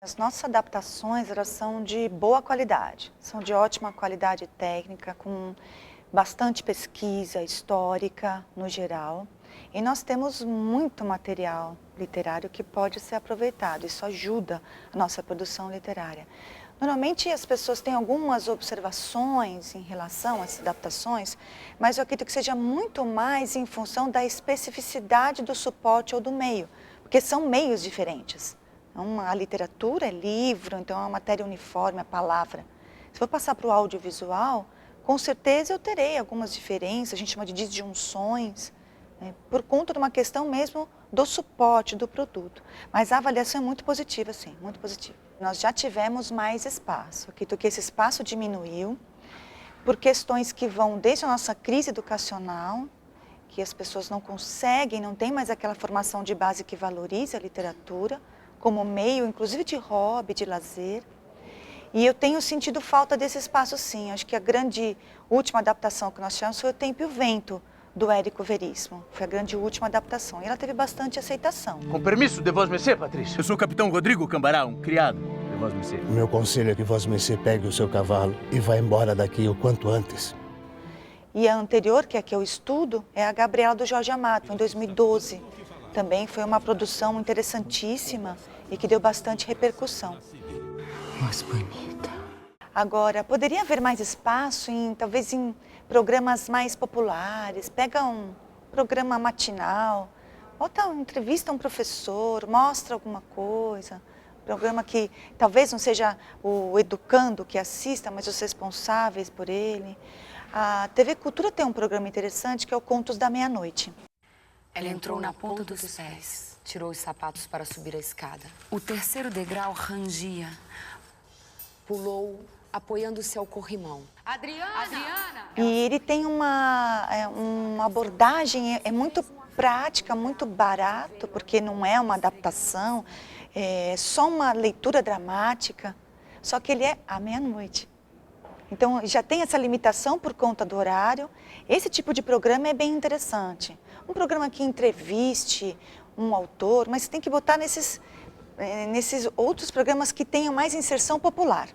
As nossas adaptações, elas são de boa qualidade, são de ótima qualidade técnica, com bastante pesquisa histórica no geral. E nós temos muito material literário que pode ser aproveitado, isso ajuda a nossa produção literária. Normalmente as pessoas têm algumas observações em relação às adaptações, mas eu acredito que seja muito mais em função da especificidade do suporte ou do meio, porque são meios diferentes. A literatura é livro, então é uma matéria uniforme, a palavra. Se for passar para o audiovisual, com certeza eu terei algumas diferenças, a gente chama de disjunções, né, por conta de uma questão mesmo do suporte do produto. Mas a avaliação é muito positiva, sim, muito positiva. Nós já tivemos mais espaço, acredito que esse espaço diminuiu por questões que vão desde a nossa crise educacional, que as pessoas não conseguem, não têm mais aquela formação de base que valorize a literatura, como meio, inclusive de hobby, de lazer. E eu tenho sentido falta desse espaço, sim. Acho que a grande última adaptação que nós tivemos foi O Tempo e o Vento, do Érico Veríssimo. Foi a grande última adaptação. E ela teve bastante aceitação. Com permisso de Vós Messê, Patrícia. Eu sou o capitão Rodrigo Cambará, um criado de Vós Messê. O meu conselho é que Vós Messê pegue o seu cavalo e vá embora daqui o quanto antes. E a anterior, que é a que eu estudo, é a Gabriela do Jorge Amado, em 2012. Também foi uma produção interessantíssima e que deu bastante repercussão. Mais bonita. Agora, poderia haver mais espaço, talvez em programas mais populares. Pega um programa matinal, bota uma entrevista a um professor, mostra alguma coisa. Programa que talvez não seja o educando que assista, mas os responsáveis por ele. A TV Cultura tem um programa interessante que é o Contos da Meia-Noite. Ela entrou na ponta dos pés, tirou os sapatos para subir a escada. O terceiro degrau rangia. Pulou, apoiando-se ao corrimão. Adriana! E ele tem uma abordagem, é muito prática, muito barato, porque não é uma adaptação, é só uma leitura dramática, só que ele é à meia-noite. Então, já tem essa limitação por conta do horário. Esse tipo de programa é bem interessante. Um programa que entreviste um autor, mas tem que botar nesses outros programas que tenham mais inserção popular,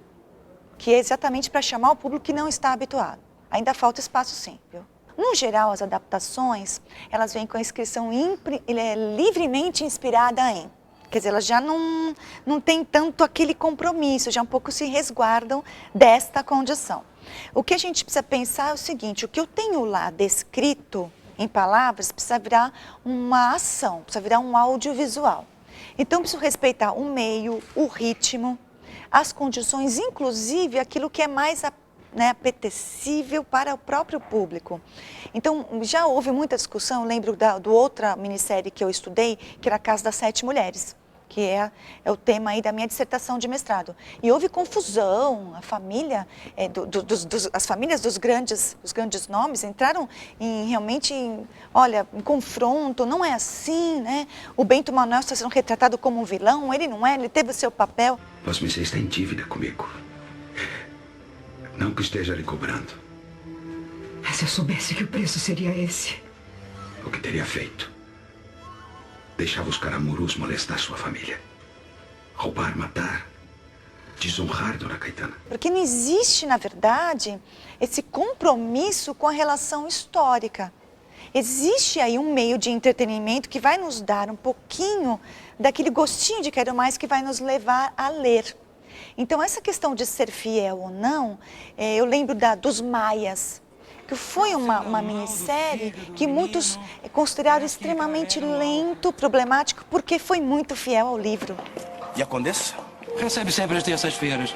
que é exatamente para chamar o público que não está habituado. Ainda falta espaço, sim, viu? No geral, as adaptações, elas vêm com a inscrição livremente inspirada em. Quer dizer, elas já não têm tanto aquele compromisso, já um pouco se resguardam desta condição. O que a gente precisa pensar é o seguinte, o que eu tenho lá descrito em palavras precisa virar uma ação, precisa virar um audiovisual. Então, preciso respeitar o meio, o ritmo, as condições, inclusive aquilo que é mais apetecível para o próprio público. Então, já houve muita discussão, lembro do outra minissérie que eu estudei, que era a Casa das Sete Mulheres, que é o tema aí da minha dissertação de mestrado. E houve confusão, a família, as famílias dos grandes nomes entraram realmente em confronto, não é assim, né? O Bento Manuel está sendo retratado como um vilão, ele não é, ele teve o seu papel. Vós Messê está em dívida comigo. Não que esteja lhe cobrando. Mas se eu soubesse que o preço seria esse... O que teria feito? Deixar os caramurus molestar sua família. Roubar, matar, desonrar Dona Caetana. Porque não existe, na verdade, esse compromisso com a relação histórica. Existe aí um meio de entretenimento que vai nos dar um pouquinho daquele gostinho de quero mais que vai nos levar a ler. Então, essa questão de ser fiel ou não, eu lembro dos Maias, que foi uma minissérie que muitos consideraram extremamente lento, problemático, porque foi muito fiel ao livro. E a Condessa? Recebe sempre às terças-feiras.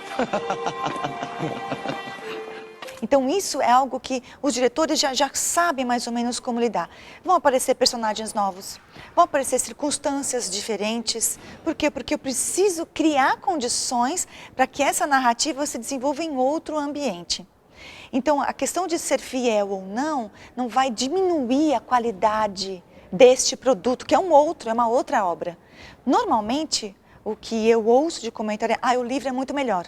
Então, isso é algo que os diretores já sabem mais ou menos como lidar. Vão aparecer personagens novos, vão aparecer circunstâncias diferentes. Por quê? Porque eu preciso criar condições para que essa narrativa se desenvolva em outro ambiente. Então, a questão de ser fiel ou não vai diminuir a qualidade deste produto, que é uma outra obra. Normalmente, o que eu ouço de comentário é, o livro é muito melhor.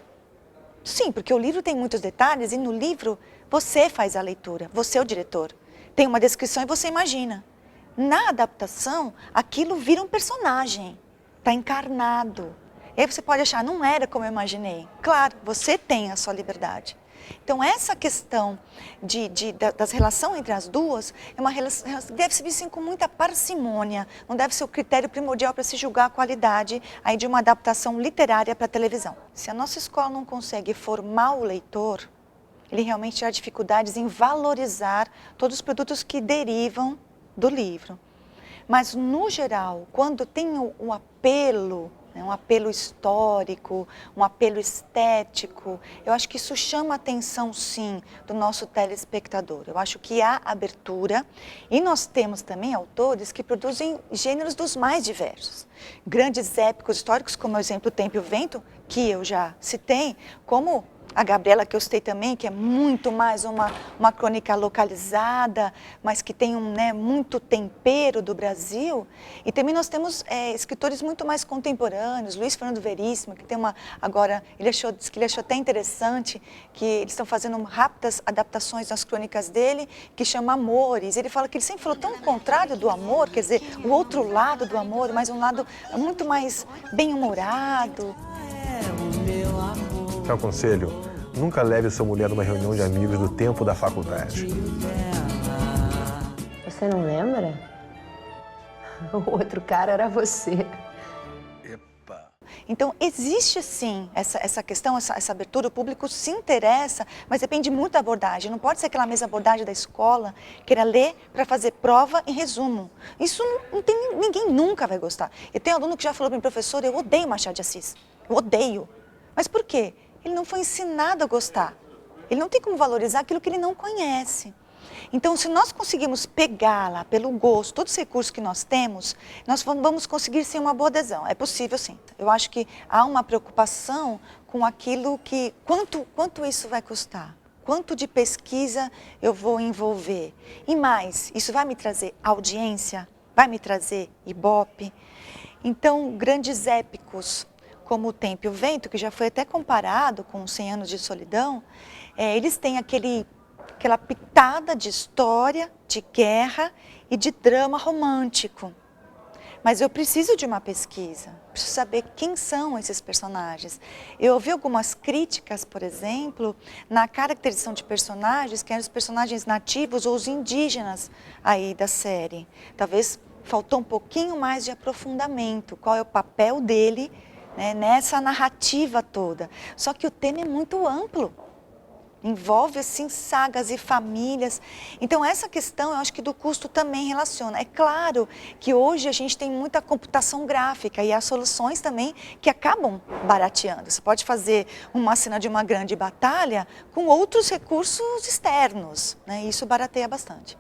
Sim, porque o livro tem muitos detalhes e no livro você faz a leitura, você é o diretor. Tem uma descrição e você imagina. Na adaptação, aquilo vira um personagem, está encarnado. E aí você pode achar, não era como eu imaginei. Claro, você tem a sua liberdade. Então, essa questão das relações entre as duas é uma relação que deve ser vista com muita parcimônia, não deve ser o critério primordial para se julgar a qualidade aí de uma adaptação literária para a televisão. Se a nossa escola não consegue formar o leitor, ele realmente terá dificuldades em valorizar todos os produtos que derivam do livro. Mas, no geral, quando tem um apelo, um apelo histórico, um apelo estético, eu acho que isso chama a atenção, sim, do nosso telespectador. Eu acho que há abertura e nós temos também autores que produzem gêneros dos mais diversos. Grandes épicos históricos, como o exemplo Tempo e o Vento, que eu já citei, como a Gabriela, que eu citei também, que é muito mais uma crônica localizada, mas que tem muito tempero do Brasil. E também nós temos escritores muito mais contemporâneos, Luiz Fernando Veríssimo, que tem agora, disse que ele achou até interessante, que eles estão fazendo rápidas adaptações das crônicas dele, que chama Amores. Ele fala que ele sempre falou tão contrário do amor, quer dizer, o outro lado do amor, mas um lado muito mais bem-humorado. Eu aconselho, nunca leve sua mulher numa reunião de amigos do tempo da faculdade. Você não lembra? O outro cara era você. Epa. Então, existe sim essa questão, essa abertura, o público se interessa, mas depende muito da abordagem. Não pode ser aquela mesma abordagem da escola, queira ler para fazer prova e resumo. Isso ninguém nunca vai gostar. Eu tenho um aluno que já falou para mim, professor, eu odeio Machado de Assis. Eu odeio. Mas por quê? Ele não foi ensinado a gostar. Ele não tem como valorizar aquilo que ele não conhece. Então, se nós conseguirmos pegá-la pelo gosto, todos os recursos que nós temos, nós vamos conseguir sim uma boa adesão. É possível sim. Eu acho que há uma preocupação com aquilo que... Quanto isso vai custar? Quanto de pesquisa eu vou envolver? E mais, isso vai me trazer audiência? Vai me trazer Ibope? Então, grandes épicos, como o Tempo e o Vento, que já foi até comparado com 100 Anos de Solidão, eles têm aquela pitada de história, de guerra e de drama romântico. Mas eu preciso de uma pesquisa, preciso saber quem são esses personagens. Eu ouvi algumas críticas, por exemplo, na caracterização de personagens, que eram os personagens nativos ou os indígenas aí da série. Talvez faltou um pouquinho mais de aprofundamento, qual é o papel dele, nessa narrativa toda. Só que o tema é muito amplo, envolve assim sagas e famílias. Então essa questão eu acho que do custo também relaciona. É claro que hoje a gente tem muita computação gráfica e há soluções também que acabam barateando. Você pode fazer uma cena de uma grande batalha com outros recursos externos, e isso barateia bastante.